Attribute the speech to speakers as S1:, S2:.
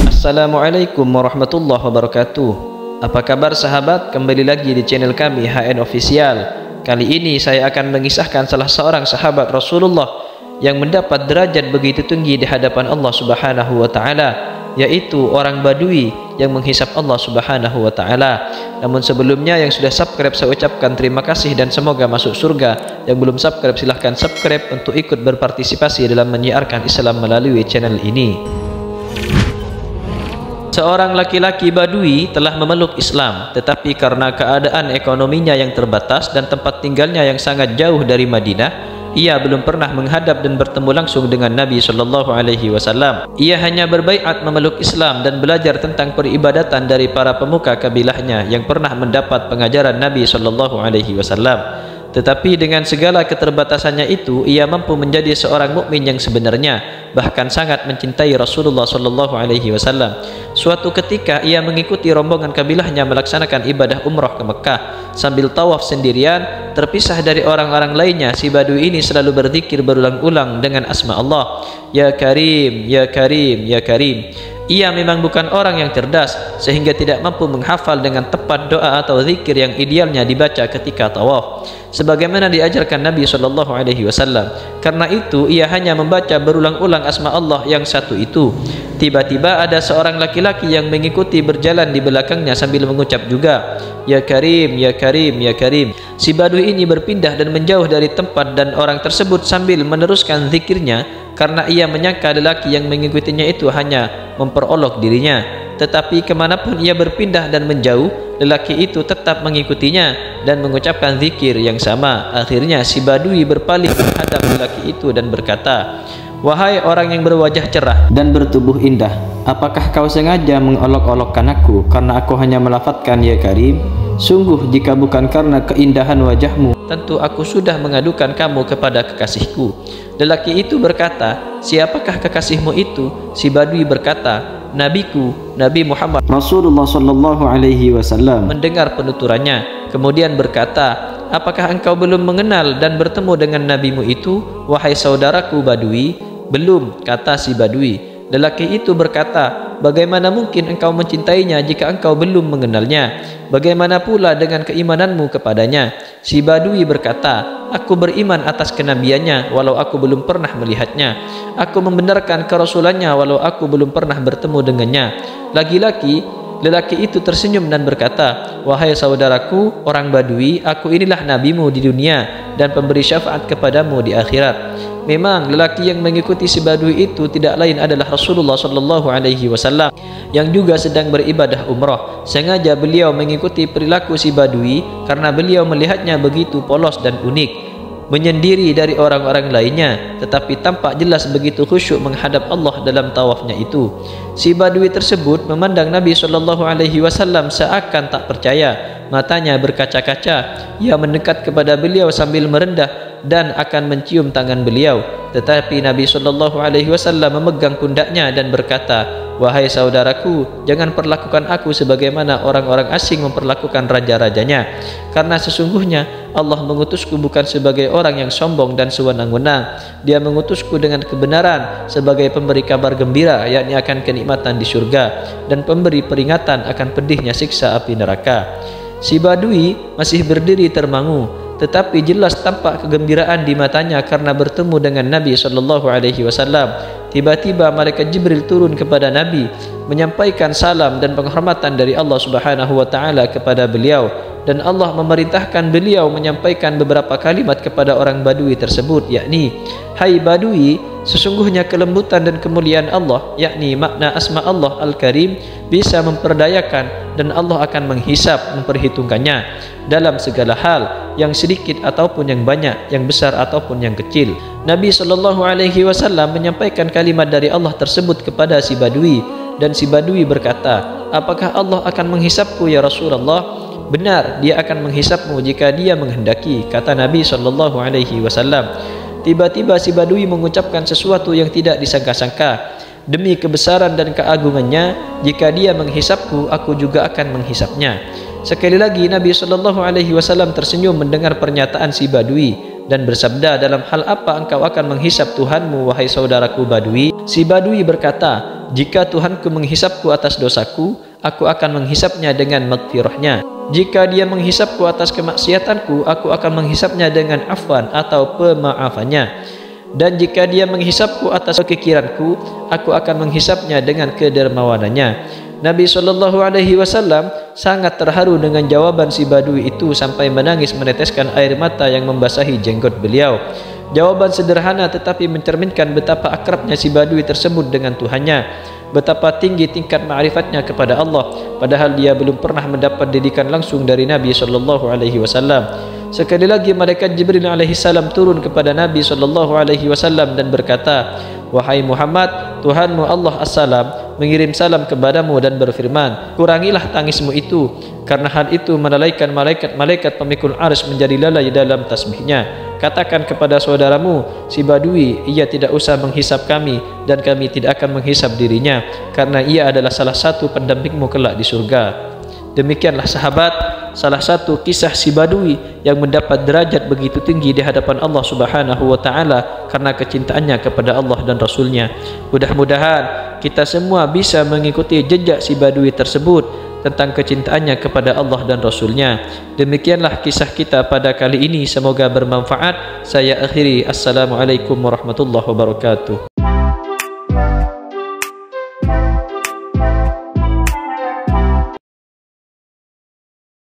S1: Assalamualaikum warahmatullahi wabarakatuh. Apa kabar sahabat? Kembali lagi di channel kami HN Official. Kali ini saya akan mengisahkan salah seorang sahabat Rasulullah yang mendapat derajat begitu tinggi di hadapan Allah Subhanahu wa taala, yaitu orang Badui yang menghisap Allah Subhanahu wa taala. Namun sebelumnya, yang sudah subscribe saya ucapkan terima kasih dan semoga masuk surga. Yang belum subscribe silahkan subscribe untuk ikut berpartisipasi dalam menyiarkan Islam melalui channel ini. Seorang laki-laki Badui telah memeluk Islam, tetapi karena keadaan ekonominya yang terbatas dan tempat tinggalnya yang sangat jauh dari Madinah, ia belum pernah menghadap dan bertemu langsung dengan Nabi Shallallahu Alaihi Wasallam. Ia hanya berbaiat memeluk Islam dan belajar tentang peribadatan dari para pemuka kabilahnya yang pernah mendapat pengajaran Nabi Shallallahu Alaihi Wasallam. Tetapi dengan segala keterbatasannya itu, ia mampu menjadi seorang mukmin yang sebenarnya, bahkan sangat mencintai Rasulullah Shallallahu Alaihi Wasallam. Suatu ketika ia mengikuti rombongan kabilahnya melaksanakan ibadah umrah ke Mekah. Sambil tawaf sendirian, terpisah dari orang-orang lainnya, si Badui ini selalu berzikir berulang-ulang dengan asma Allah, Ya Karim, Ya Karim, Ya Karim. Ia memang bukan orang yang cerdas sehingga tidak mampu menghafal dengan tepat doa atau zikir yang idealnya dibaca ketika tawaf sebagaimana diajarkan Nabi Shallallahu Alaihi Wasallam. Karena itu ia hanya membaca berulang-ulang asma Allah yang satu itu. Tiba-tiba ada seorang laki-laki yang mengikuti berjalan di belakangnya sambil mengucap juga, Ya Karim, Ya Karim, Ya Karim. Si Badui ini berpindah dan menjauh dari tempat dan orang tersebut sambil meneruskan zikirnya karena ia menyangka lelaki yang mengikutinya itu hanya memperolok dirinya. Tetapi kemanapun ia berpindah dan menjauh, lelaki itu tetap mengikutinya dan mengucapkan zikir yang sama. Akhirnya si Badui berpaling menghadap lelaki itu dan berkata, Wahai orang yang berwajah cerah dan bertubuh indah, apakah kau sengaja mengolok-olokkan aku karena aku hanya melafadzkan Ya Karim? Sungguh jika bukan karena keindahan wajahmu, tentu aku sudah mengadukan kamu kepada kekasihku. Lelaki itu berkata, siapakah kekasihmu itu? Si Badui berkata, Nabiku, Nabi Muhammad Rasulullah Sallallahu Alaihi Wasallam. Mendengar penuturannya, kemudian berkata, apakah engkau belum mengenal dan bertemu dengan nabimu itu, wahai saudaraku Badui? Belum, kata si Badui. Lelaki itu berkata, bagaimana mungkin engkau mencintainya jika engkau belum mengenalnya? Bagaimana pula dengan keimananmu kepadanya? Si Badui berkata, aku beriman atas kenabiannya walau aku belum pernah melihatnya. Aku membenarkan kerasulannya walau aku belum pernah bertemu dengannya. Lelaki itu tersenyum dan berkata, wahai saudaraku orang Badui, aku inilah nabimu di dunia dan pemberi syafaat kepadamu di akhirat. Memang lelaki yang mengikuti si Badui itu tidak lain adalah Rasulullah Sallallahu Alaihi Wasallam yang juga sedang beribadah umrah. Sengaja beliau mengikuti perilaku si Badui karena beliau melihatnya begitu polos dan unik, menyendiri dari orang-orang lainnya, tetapi tampak jelas begitu khusyuk menghadap Allah dalam tawafnya itu. Si Badui tersebut memandang Nabi Shallallahu Alaihi Wasallam seakan tak percaya. Matanya berkaca-kaca. Ia mendekat kepada beliau sambil merendah dan akan mencium tangan beliau, tetapi Nabi Shallallahu Alaihi Wasallam memegang pundaknya dan berkata, wahai saudaraku, jangan perlakukan aku sebagaimana orang-orang asing memperlakukan raja-rajanya, karena sesungguhnya Allah mengutusku bukan sebagai orang yang sombong dan sewenang-wenang. Dia mengutusku dengan kebenaran sebagai pemberi kabar gembira, yakni akan kenikmatan di surga, dan pemberi peringatan akan pedihnya siksa api neraka. Si Badui masih berdiri termangu, tetapi jelas tampak kegembiraan di matanya karena bertemu dengan Nabi Shallallahu Alaihi Wasallam. Tiba-tiba malaikat Jibril turun kepada Nabi, menyampaikan salam dan penghormatan dari Allah Subhanahu Wa Taala kepada beliau, dan Allah memerintahkan beliau menyampaikan beberapa kalimat kepada orang Badui tersebut, yakni, hai Badui, sesungguhnya kelembutan dan kemuliaan Allah, yakni makna asma Allah Al-Karim, bisa memperdayakan dan Allah akan menghisap, memperhitungkannya dalam segala hal, yang sedikit ataupun yang banyak, yang besar ataupun yang kecil. Nabi Shallallahu Alaihi Wasallam menyampaikan kalimat dari Allah tersebut kepada si Badui, dan si Badui berkata, apakah Allah akan menghisapku ya Rasulullah? Benar, dia akan menghisapmu jika dia menghendaki, kata Nabi Shallallahu Alaihi Wasallam. Tiba-tiba si Badui mengucapkan sesuatu yang tidak disangka-sangka. Demi kebesaran dan keagungannya, jika dia menghisapku, aku juga akan menghisapnya. Sekali lagi Nabi Shallallahu Alaihi Wasallam tersenyum mendengar pernyataan si Badui. dan bersabda, dalam hal apa engkau akan menghisap Tuhanmu, wahai saudaraku Badui? Si Badui berkata, jika Tuhanku menghisapku atas dosaku, aku akan menghisapnya dengan maghfirahnya. Jika dia menghisapku atas kemaksiatanku, aku akan menghisapnya dengan afwan atau pemaafannya. Dan jika dia menghisapku atas kekiranku, aku akan menghisapnya dengan kedermawanannya. Nabi SAW sangat terharu dengan jawaban si Badui itu sampai menangis meneteskan air mata yang membasahi jenggot beliau. Jawaban sederhana tetapi mencerminkan betapa akrabnya si Badui tersebut dengan Tuhannya, betapa tinggi tingkat ma'rifatnya kepada Allah, padahal dia belum pernah mendapat didikan langsung dari Nabi SAW. Sekali lagi malaikat Jibril alaihissalam turun kepada Nabi SAW dan berkata, wahai Muhammad, Tuhanmu Allah As-Salam mengirim salam kepadamu dan berfirman, kurangilah tangismu itu, karena hal itu menalaikan malaikat pemikul arsy menjadi lalai dalam tasbihnya. Katakan kepada saudaramu si Badui, ia tidak usah menghisap kami dan kami tidak akan menghisap dirinya, karena ia adalah salah satu pendampingmu kelak di surga. Demikianlah sahabat, salah satu kisah si Badui yang mendapat derajat begitu tinggi di hadapan Allah Subhanahu wa taala karena kecintaannya kepada Allah dan Rasulnya. Mudah-mudahan kita semua bisa mengikuti jejak si Badui tersebut tentang kecintaannya kepada Allah dan Rasulnya. Demikianlah kisah kita pada kali ini, semoga bermanfaat. Saya akhiri, assalamualaikum warahmatullahi wabarakatuh.